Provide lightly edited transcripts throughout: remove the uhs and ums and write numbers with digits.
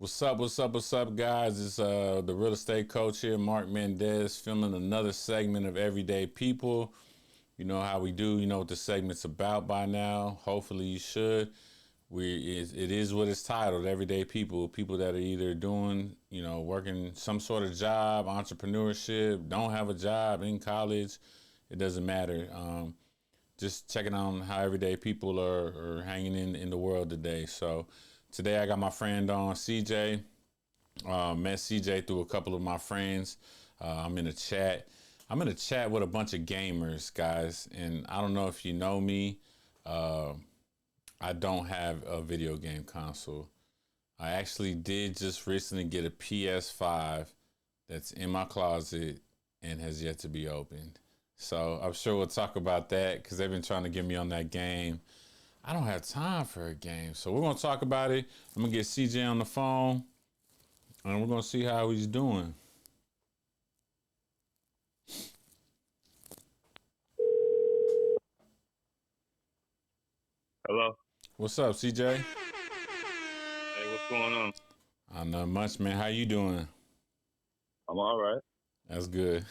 What's up? What's up? What's up, guys? It's the real estate coach here, Marc Mendez, filming another segment of Everyday People. You know how we do. You know what the segment's about by now. Hopefully, you should. It is what it's titled: Everyday People. People that are either doing, working some sort of job, entrepreneurship, don't have a job in college. It doesn't matter. Just checking on how everyday people are hanging in the world today. So today I got my friend on, CJ. Met CJ through a couple of my friends. I'm in a chat. I'm in a chat with a bunch of gamers, guys. And I don't know if you know me. I don't have a video game console. I actually did just recently get a PS5 that's in my closet and has yet to be opened. So I'm sure we'll talk about that because they've been trying to get me on that game. I don't have time for a game. So we're going to talk about it. I'm going to get CJ on the phone and we're going to see how he's doing. Hello. What's up, CJ? Hey, what's going on? I know much, man. How you doing? I'm all right. That's good.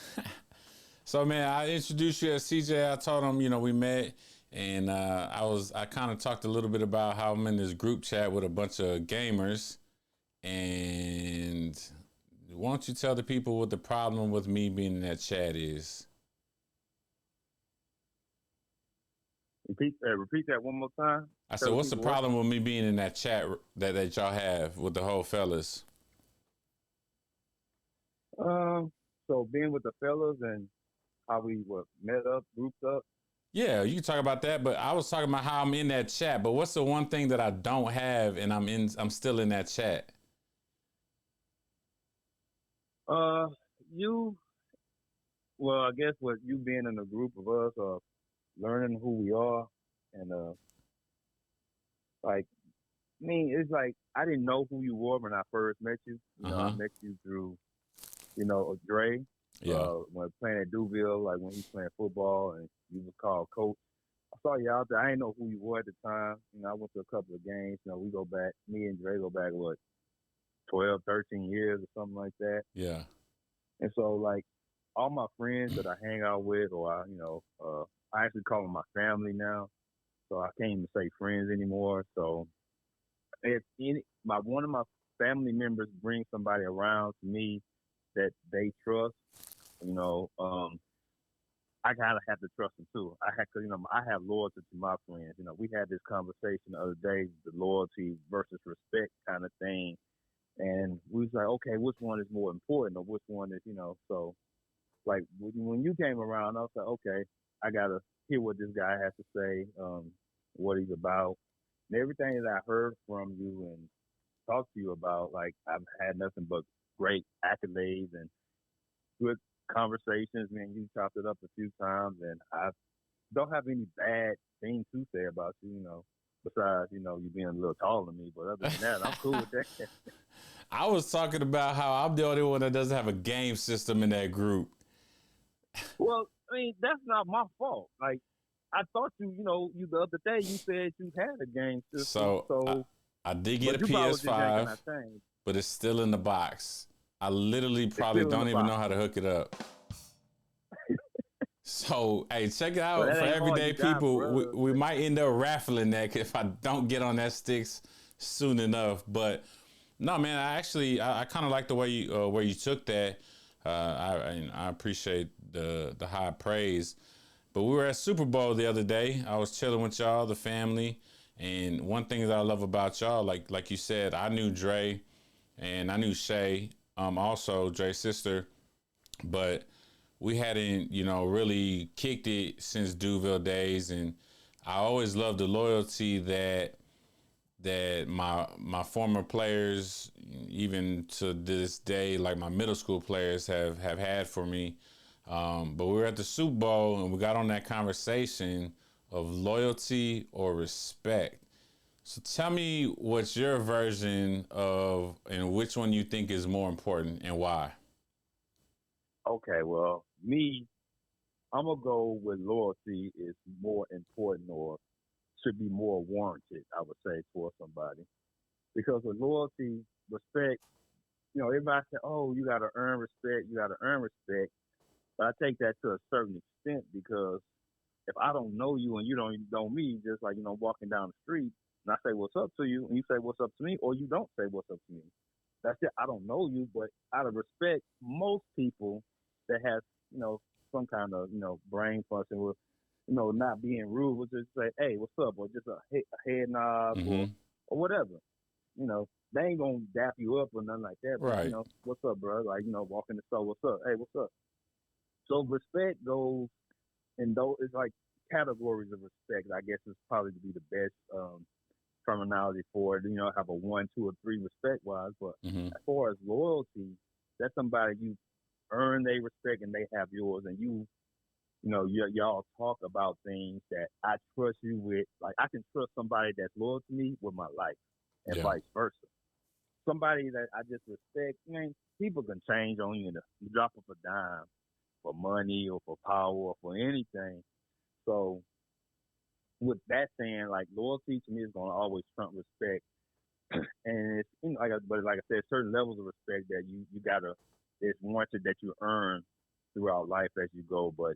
So, man, I introduced you as CJ. I told him, we met, and I kind of talked a little bit about how I'm in this group chat with a bunch of gamers. And why don't you tell the people what the problem with me being in that chat is? Repeat that one more time. I said, what's the problem with me being in that chat that y'all have with the whole fellas? So being with the fellas and how we were met up, grouped up. Yeah, you can talk about that, but I was talking about how I'm in that chat. But what's the one thing that I don't have and I'm still in that chat? I guess what you being in a group of us, learning who we are, and like me, it's like I didn't know who you were when I first met you. I met you through, Dre. Yeah. When playing at Duville, like when he was playing football and you was called coach. I saw you out there. I didn't know who you were at the time. I went to a couple of games. We go back, me and Dre go back, 12, 13 years or something like that. Yeah. And so, like, all my friends that I hang out with, or I actually call them my family now. So I can't even say friends anymore. So if one of my family members brings somebody around to me that they trust, I kind of have to trust them too. I have loyalty to my friends. We had this conversation the other day, the loyalty versus respect kind of thing. And we was like, okay, which one is more important, or which one is, so like when you came around, I was like, okay, I got to hear what this guy has to say, what he's about. And everything that I heard from you and talked to you about, like, I've had nothing but great accolades and good conversations. Man, you chopped it up a few times, and I don't have any bad things to say about you, besides, you being a little taller than me. But other than that, I'm cool with that. I was talking about how I'm the only one that doesn't have a game system in that group. Well, I mean, that's not my fault. Like, I thought you the other day you said you had a game system. So I did get a PS5, but it's still in the box. I literally probably don't even know how to hook it up. So, hey, check it out. For everyday people, we might end up raffling that if I don't get on that sticks soon enough. But no, man, I kind of like the way you took that. I appreciate the high praise. But we were at Super Bowl the other day. I was chilling with y'all, the family, and one thing that I love about y'all, like you said, I knew Dre, and I knew Shay, also Dre's sister, but we hadn't, really kicked it since Duville days, and I always loved the loyalty that my former players, even to this day, like my middle school players have had for me. But we were at the Super Bowl and we got on that conversation of loyalty or respect. So tell me what's your version of and which one you think is more important and why. Okay, well, I'm gonna go with loyalty is more important or should be more warranted, I would say, for somebody. Because with loyalty, respect, everybody say, oh, you got to earn respect, you got to earn respect. But I take that to a certain extent because if I don't know you and you don't know me, just like, walking down the street and I say what's up to you and you say what's up to me or you don't say what's up to me. That's it. I don't know you, but out of respect, most people that has, some kind of, brain function will, not being rude will just say, hey, what's up? Or just a head nod Mm-hmm. or whatever. They ain't gonna dap you up or nothing like that, but Right. what's up, bro? Like, walk in the store, what's up? Hey, what's up? So respect goes in those it's like categories of respect, I guess is probably to be the best terminology for it. Have a one, two, or three respect wise. But Mm-hmm. as far as loyalty, that's somebody you earn their respect and they have yours, and y'all talk about things that I trust you with. Like I can trust somebody that's loyal to me with my life, and Yeah. vice versa. Somebody that I just respect, man, people can change on you in the drop of a dime for money or for power or for anything. So with that saying, like loyalty to me is gonna always trump respect, and it's but like I said, certain levels of respect that you gotta it's warranted that you earn throughout life as you go. But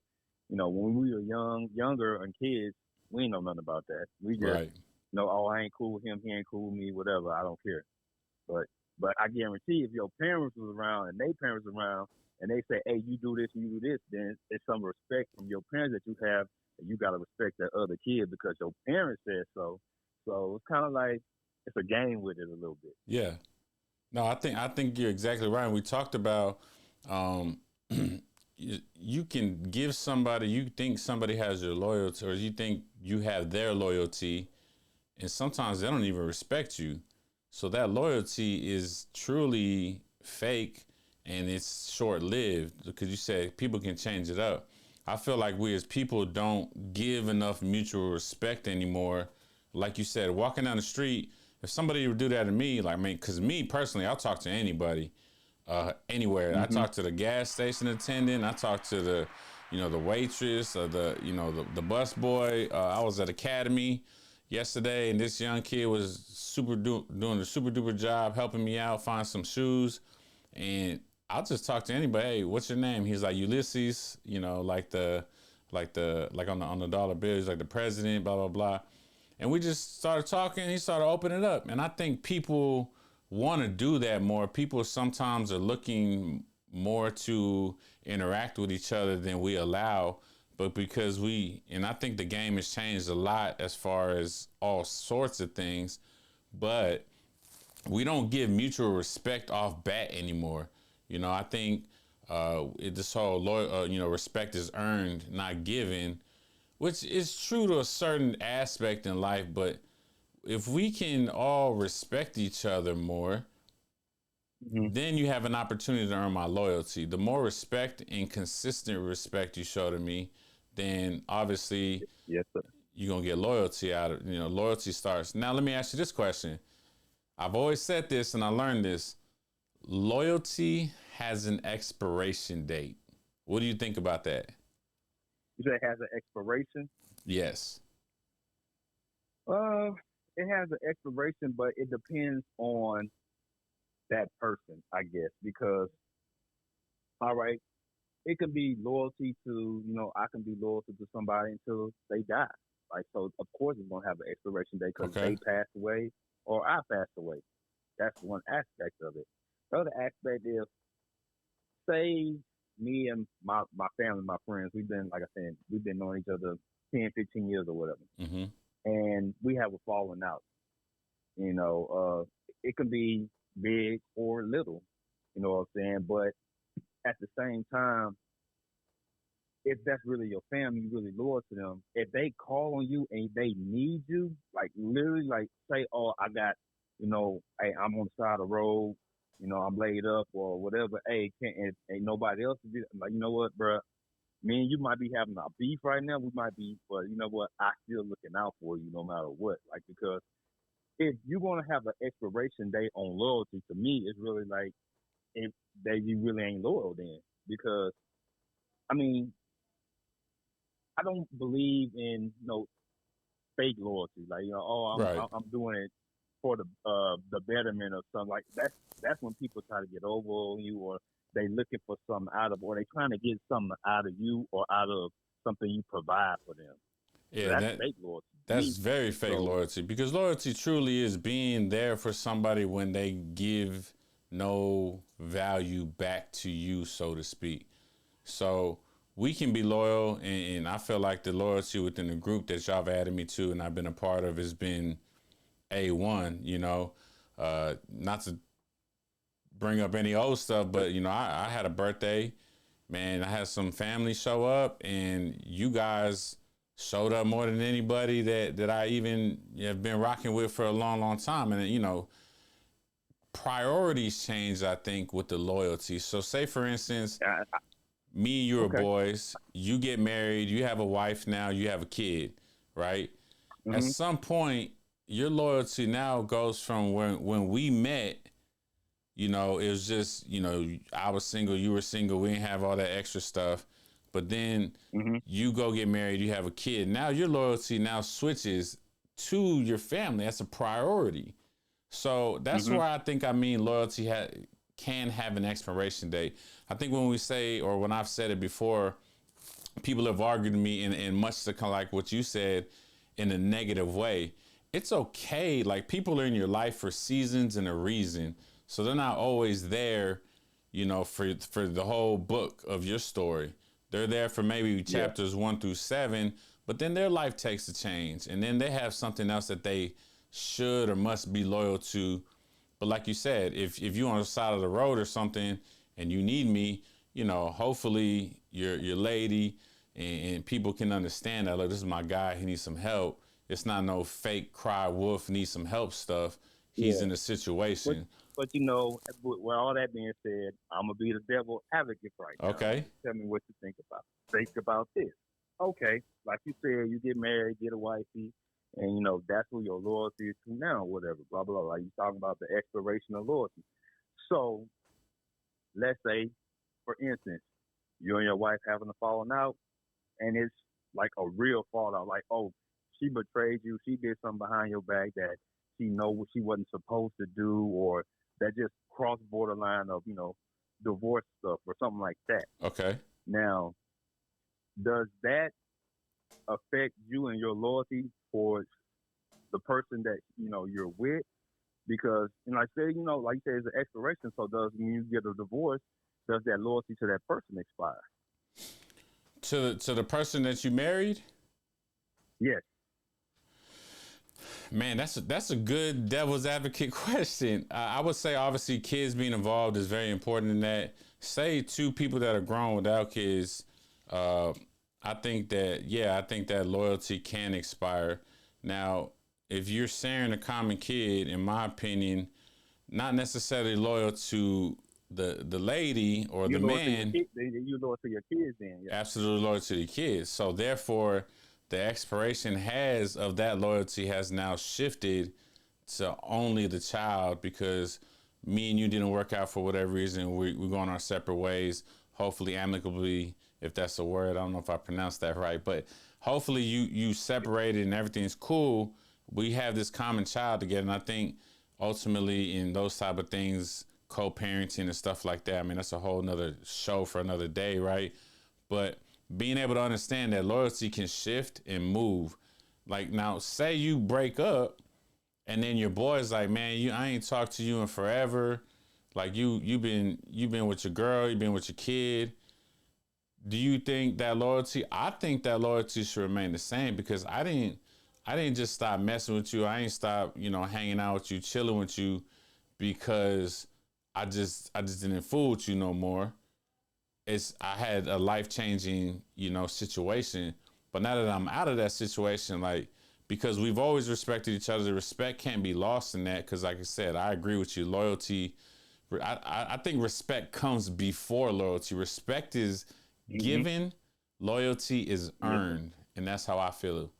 when we were younger and kids, we ain't know nothing about that. We just Right. oh, I ain't cool with him, he ain't cool with me, whatever. I don't care. But I guarantee if your parents was around and they parents around and they say, hey, you do this and you do this, then it's some respect from your parents that you have, and you gotta respect that other kid because your parents said so. So it's kind of like it's a game with it a little bit. Yeah. No, I think you're exactly right. We talked about um, you can give somebody you think somebody has your loyalty, or you think you have their loyalty, and sometimes they don't even respect you. So that loyalty is truly fake and it's short lived because you said people can change it up. I feel like we as people don't give enough mutual respect anymore. Like you said, walking down the street, if somebody would do that to me, like, man, because me personally, I'll talk to anybody, anywhere. I Hmm. talk to the gas station attendant. I talk to the waitress, or the bus boy. I was at Academy yesterday, and this young kid was doing a super duper job helping me out find some shoes, and I'll just talk to anybody. Hey, what's your name? He's like Ulysses, like on the dollar bill. He's like the president, blah blah blah. And we just started talking. He started opening it up, and I think people want to do that more. People sometimes are looking more to interact with each other than we allow. But because and I think the game has changed a lot as far as all sorts of things, but we don't give mutual respect off bat anymore. I think this whole respect is earned, not given, which is true to a certain aspect in life. But if we can all respect each other more, Hmm. then you have an opportunity to earn my loyalty. The more respect and consistent respect you show to me, then obviously Yes, sir. you're gonna get loyalty out of loyalty starts. Now let me ask you this question. I've always said this and I learned this. Loyalty has an expiration date. What do you think about that? You say it has an expiration. Yes. Uh, it has an expiration, but it depends on that person, I guess, because all right, it can be loyalty to, I can be loyal to somebody until they die. Like, so of course it's gonna have an expiration date because Okay. they passed away or I passed away. That's one aspect of it. The other aspect is, say me and my family, my friends, we've been, like I said, we've been knowing each other 10, 15 years or whatever, Mm-hmm. and we have a falling out. It can be big or little. You know what I'm saying? But at the same time, if that's really your family, you really loyal to them. If they call on you and they need you, like literally, like say, oh, I got, hey, I'm on the side of the road, I'm laid up or whatever. Hey, can't ain't nobody else to do. I'm like, you know what, bro? Me and you might be having a beef right now. We might be, but you know what? I still looking out for you no matter what. Like because if you're gonna have an expiration date on loyalty, to me, it's really like if that you really ain't loyal then because I mean I don't believe in fake loyalty. Like oh Right. I'm doing it. for the betterment of something. Like that's when people try to get over on you, or they looking for something out of, or they trying to get something out of you or out of something you provide for them. So Yeah, that's fake loyalty to that's me. very fake So loyalty, because loyalty truly is being there for somebody when they give no value back to you, so to speak. So we can be loyal, and I feel like the loyalty within the group that y'all have added me to and I've been a part of has been A1, you know. Not to bring up any old stuff, but you know, I had a birthday, man. I had some family show up, and you guys showed up more than anybody that I even have been rocking with for a long, long time. And you know, priorities change, I think, with the loyalty. So, say for instance, I, me and you are okay. boys. You get married. You have a wife now. You have a kid, right? At Hmm. some point, your loyalty now goes from when we met. You know, it was just, you know, I was single, you were single, we didn't have all that extra stuff. But then Hmm. you go get married, you have a kid. Now your loyalty now switches to your family. That's a priority. So that's Hmm. where I think, I mean, loyalty can have an expiration date. I think when we say, or when I've said it before, people have argued with me in much to kind of like what you said, in a negative way. It's okay. Like, people are in your life for seasons and a reason. So they're not always there, you know, for the whole book of your story. They're there for maybe Yeah. chapters 1 through 7, but then their life takes a change. And then they have something else that they should or must be loyal to. But like you said, if you're on the side of the road or something and you need me, you know, hopefully your lady and people can understand that. Look, this is my guy. He needs some help. It's not no fake cry wolf needs some help stuff. He's Yeah. in a But situation. but with all that being said, I'm gonna be the devil advocate right now. Okay. Tell me what you think about. Think about this. Okay, like you said, you get married, get a wifey, and that's who your loyalty is to now, whatever. Blah blah blah. Like you talking about the expiration of loyalty. So let's say, for instance, you and your wife having a falling out, and it's like a real fallout. Like, oh, she betrayed you. She did something behind your back that she know what she wasn't supposed to do, or that just crossed borderline of divorce stuff or something like that. Okay. Now, does that affect you and your loyalty towards the person that you're with? Because like I said, like you said, it's an expiration. So does when you get a divorce, does that loyalty to that person expire? To the person that you married? Yes. Man, that's a good devil's advocate question. I would say obviously kids being involved is very important in that. Say two people that are grown without kids, uh, I think that loyalty can expire. Now, if you're sharing a common kid, in my opinion, not necessarily loyal to the lady or the You loyal to your man, kid. You loyal to your kids, then yeah. absolutely loyal to the kids. So therefore, the expiration has of that loyalty has now shifted to only the child, because me and you didn't work out for whatever reason. We're going our separate ways, hopefully amicably, if that's a word. I don't know if I pronounced that right, but hopefully you separated and everything's cool. We have this common child together, and I think ultimately in those type of things, co-parenting and stuff like that, I mean, that's a whole nother show for another day, right? But being able to understand that loyalty can shift and move. Like, now, say you break up, and then your boy's like, man, I ain't talked to you in forever. Like, you've been with your girl, you've been with your kid. Do you think that loyalty? I think that loyalty should remain the same, because I didn't just stop messing with you. I ain't stop, hanging out with you, chilling with you, because I just didn't fool with you no more. I had a life changing, situation. But now that I'm out of that situation, like, because we've always respected each other, the respect can't be lost in that. Because like I said, I agree with you. Loyalty, I think respect comes before loyalty. Respect is Hmm. given, loyalty is Yes, sir. earned, and that's how I feel. What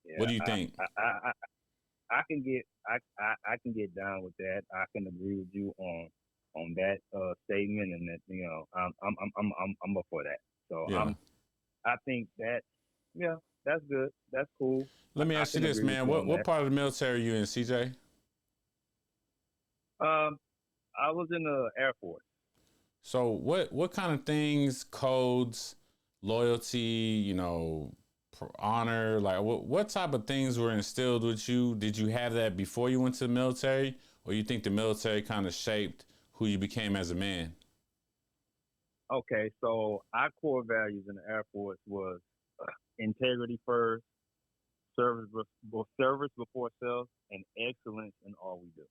Yeah, do you think? I can get I can get down with that. I can agree with you on that statement, and that I'm up for that. So Yeah. I think that yeah, That's good. That's cool. Let me I ask you can this, agree with man. you What on what that. part of the military are you in, CJ? Um, I was in the Air Force. So what kind of things, codes, loyalty, honor, like what type of things were instilled with you? Did you have that before you went to the military, or you think the military kind of shaped who you became as a man? Okay, so our core values in the Air Force was integrity first, service before self, and excellence in all we do.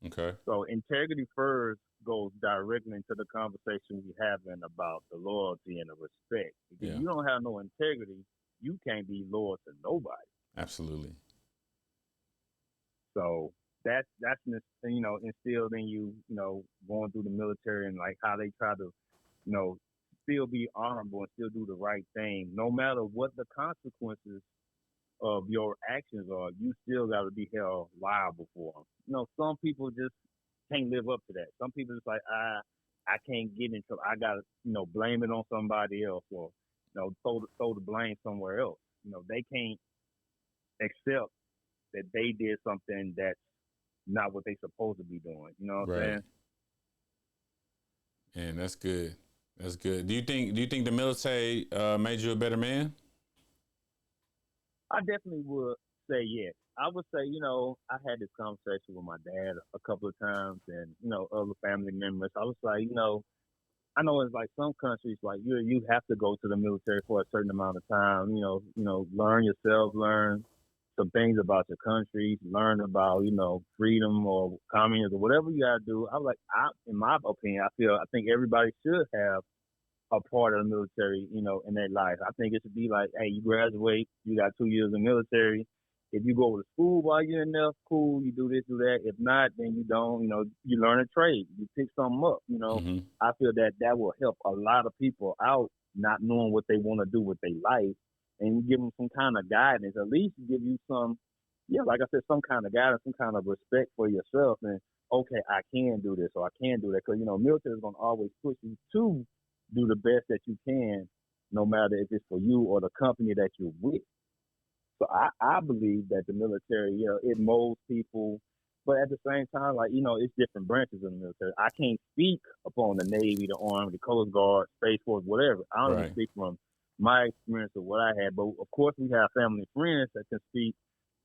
Okay. So integrity first goes directly into the conversation we having about the loyalty and the respect. If Yeah. you don't have no integrity, you can't be loyal to nobody. Absolutely. So that's instilled in you, going through the military and like how they try to, you know, still be honorable and still do the right thing, no matter what the consequences of your actions are. You still got to be held liable for them. Some people just can't live up to that. Some people just like I can't get into. I got to blame it on somebody else or throw the blame somewhere else. They can't accept that they did something that's not what they supposed to be doing. You know what I'm Right. saying? And that's good. That's good. Do you think the military made you a better man? I definitely would say yes. I would say, I had this conversation with my dad a couple of times and, other family members. I was like, I know it's like some countries like you have to go to the military for a certain amount of time, learn yourself, learn some things about your country, learn about, freedom or communism, whatever you gotta do. I was like in my opinion, I think everybody should have a part of the military, in their life. I think it should be like, hey, you graduate, you got 2 years in the military. If you go to school while you're in there, cool, you do this, do that. If not, then you don't, you learn a trade, you pick something up. Mm-hmm. I feel that will help a lot of people out not knowing what they want to do with their life and give them some kind of guidance, at least give you some, yeah, like I said, some kind of guidance, some kind of respect for yourself. And okay, I can do this or I can do that. Because, military is going to always push you to do the best that you can, no matter if it's for you or the company that you're with. So I believe that the military, it molds people, but at the same time, like, it's different branches of the military. I can't speak upon the Navy, the Army, the Coast Guard, Space Force, whatever. I only Right. speak from my experience of what I had. But of course, we have family and friends that can speak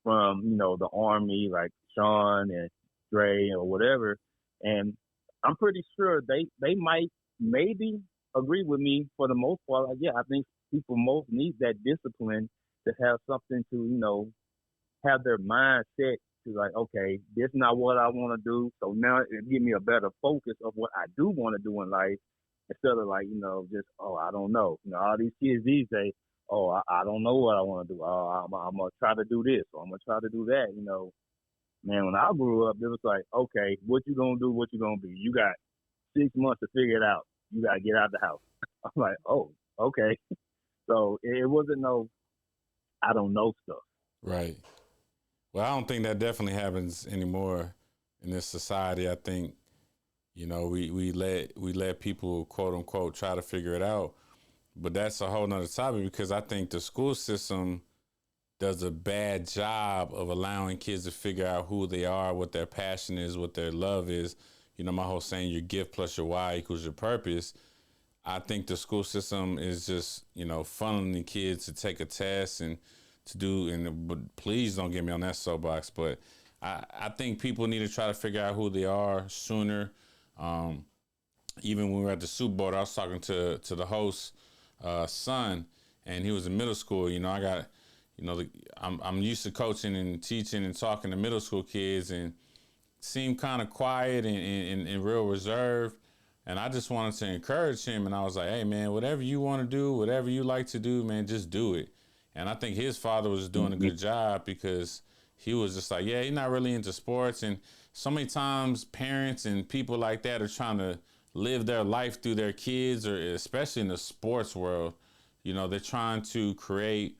from, the Army, like Sean and Dre or whatever. And I'm pretty sure they might maybe agree with me for the most part. Like, yeah, I think people most need that discipline to have something to, have their mind set to like, okay, this is not what I want to do. So now it give me a better focus of what I do want to do in life instead of like, just, oh, I don't know. All these kids these days, oh, I don't know what I want to do. Oh, I'm going to try to do this or I'm going to try to do that. Man, when I grew up, it was like, okay, what you going to do? What you going to be? You got 6 months to figure it out. You got to get out of the house. I'm like, oh, okay. So it wasn't no, I don't know stuff. Right. Well, I don't think that definitely happens anymore in this society. I think, we let people quote unquote try to figure it out. But that's a whole nother topic because I think the school system does a bad job of allowing kids to figure out who they are, what their passion is, what their love is. My whole saying, your gift plus your why equals your purpose. I think the school system is just, funneling kids to take a test and to do, but please don't get me on that soapbox. But I think people need to try to figure out who they are sooner. Even when we were at the Super Bowl, I was talking to the host, son, and he was in middle school. I got, I'm used to coaching and teaching and talking to middle school kids and seemed kind of quiet and real reserved. And I just wanted to encourage him. And I was like, hey, man, whatever you want to do, whatever you like to do, man, just do it. And I think his father was doing a Mm-hmm. good job because he was just like, yeah, he's not really into sports. And so many times parents and people like that are trying to live their life through their kids, or especially in the sports world. They're trying to create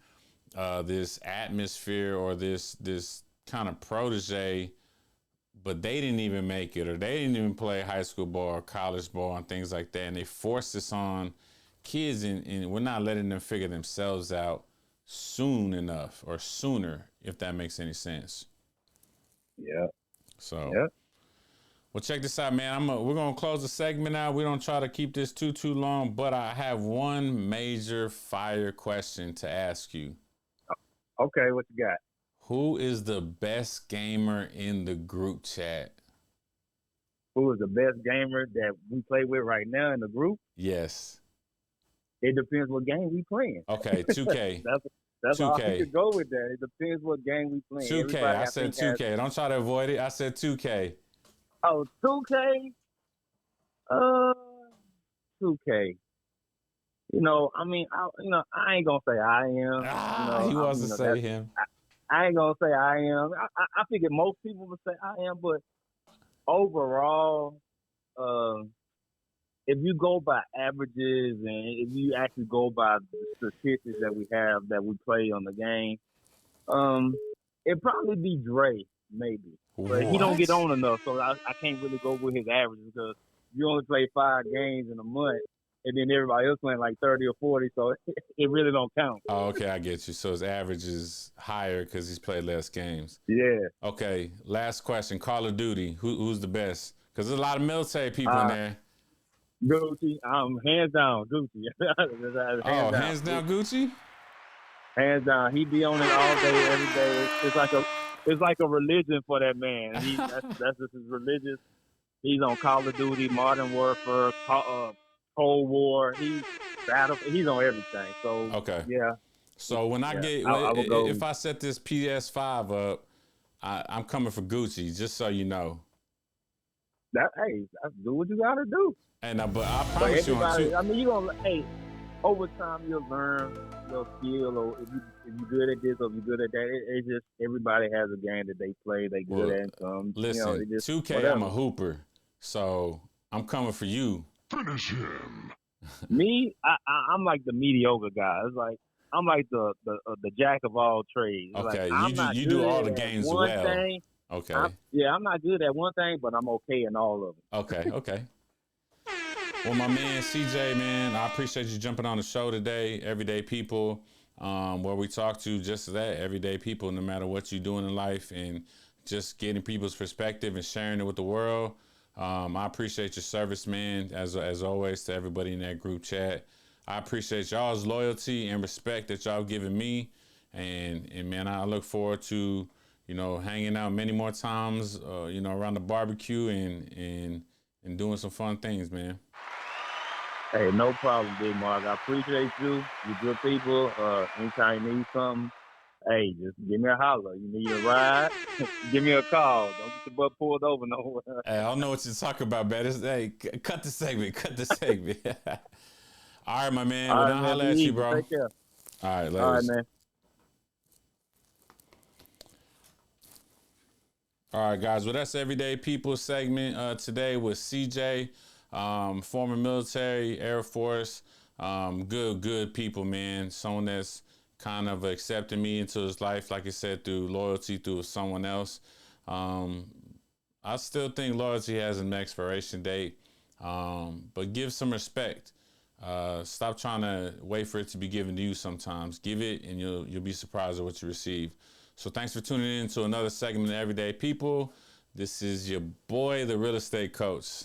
this atmosphere or this kind of protege, but they didn't even make it, or they didn't even play high school ball or college ball and things like that. And they force this on kids, and we're not letting them figure themselves out. soon enough or sooner, if that makes any sense. Yeah. So, Yeah. well, check this out, man. We're gonna close the segment out. We don't try to keep this too long, but I have one major fire question to ask you. Okay, what you got? Who is the best gamer in the group chat? Who is the best gamer that we play with right now in the group? Yes. It depends what game we playing. Okay, 2K. That's all I 2K. could go with that. It depends what game we playing. 2K. Everybody, I I said think, 2K. Don't try to avoid it. I said 2K. Oh, 2K. 2K. I mean, I ain't gonna say I am. He wants to say him. I ain't gonna say I am. I figure most people would say I am, but overall, if you go by averages and if you actually go by the statistics that we have that we play on the game, it'd probably be Dre, maybe. But he don't get on enough, so I can't really go with his averages because you only play 5 games in a month, and then everybody else playing like 30 or 40, so it really don't count. Oh, okay, I get you. So his average is higher because he's played less games. Yeah. Okay, last question. Call of Duty. Who's the best? Because there's a lot of military people in there. Gucci, hands down, Gucci. Hands down, Gucci. Hands down, he be on it all day, every day. It's like a religion for that man. That's just his religion. He's on Call of Duty, Modern Warfare, Cold War. He's on everything. So okay, yeah. So when if I set this PS5 up, I'm coming for Gucci. Just so you know. Do what you gotta do. And but I promise you on two. I mean, over time you'll learn your skill, or if you good at this or if you good at that. It's just everybody has a game that they play. They good at. Listen, 2K, whatever. I'm a hooper, so I'm coming for you. Finish him. Me, I'm like the mediocre guy. It's like I'm like the jack of all trades. Okay, like, you do all the games well. Thing. Okay. I'm not good at one thing, but I'm okay in all of them. Okay. Well, my man CJ, man, I appreciate you jumping on the show today. Everyday people, where we talk to just that, everyday people, no matter what you're doing in life, and just getting people's perspective and sharing it with the world. I appreciate your service, man, as always, to everybody in that group chat. I appreciate y'all's loyalty and respect that y'all giving me, and man, I look forward to hanging out many more times, around the barbecue and doing some fun things, man. Hey, no problem, Big Mark. I appreciate you. You're good people. Anytime you need something, hey, just give me a holler. You need a ride? Give me a call. Don't get your butt pulled over nowhere. Hey, I don't know what you're talking about, man. Hey, cut the segment. All right, my man. Well, I'll holler at you, bro. Take care. All right, ladies. All right, man. All right, guys. Well, that's Everyday People segment today with CJ, former military, Air Force, good people, man. Someone that's kind of accepted me into his life, like I said, through loyalty through someone else. I still think loyalty has an expiration date, but give some respect. Stop trying to wait for it to be given to you sometimes. Give it, and you'll be surprised at what you receive. So thanks for tuning in to another segment of Everyday People. This is your boy, the Real Estate Coach.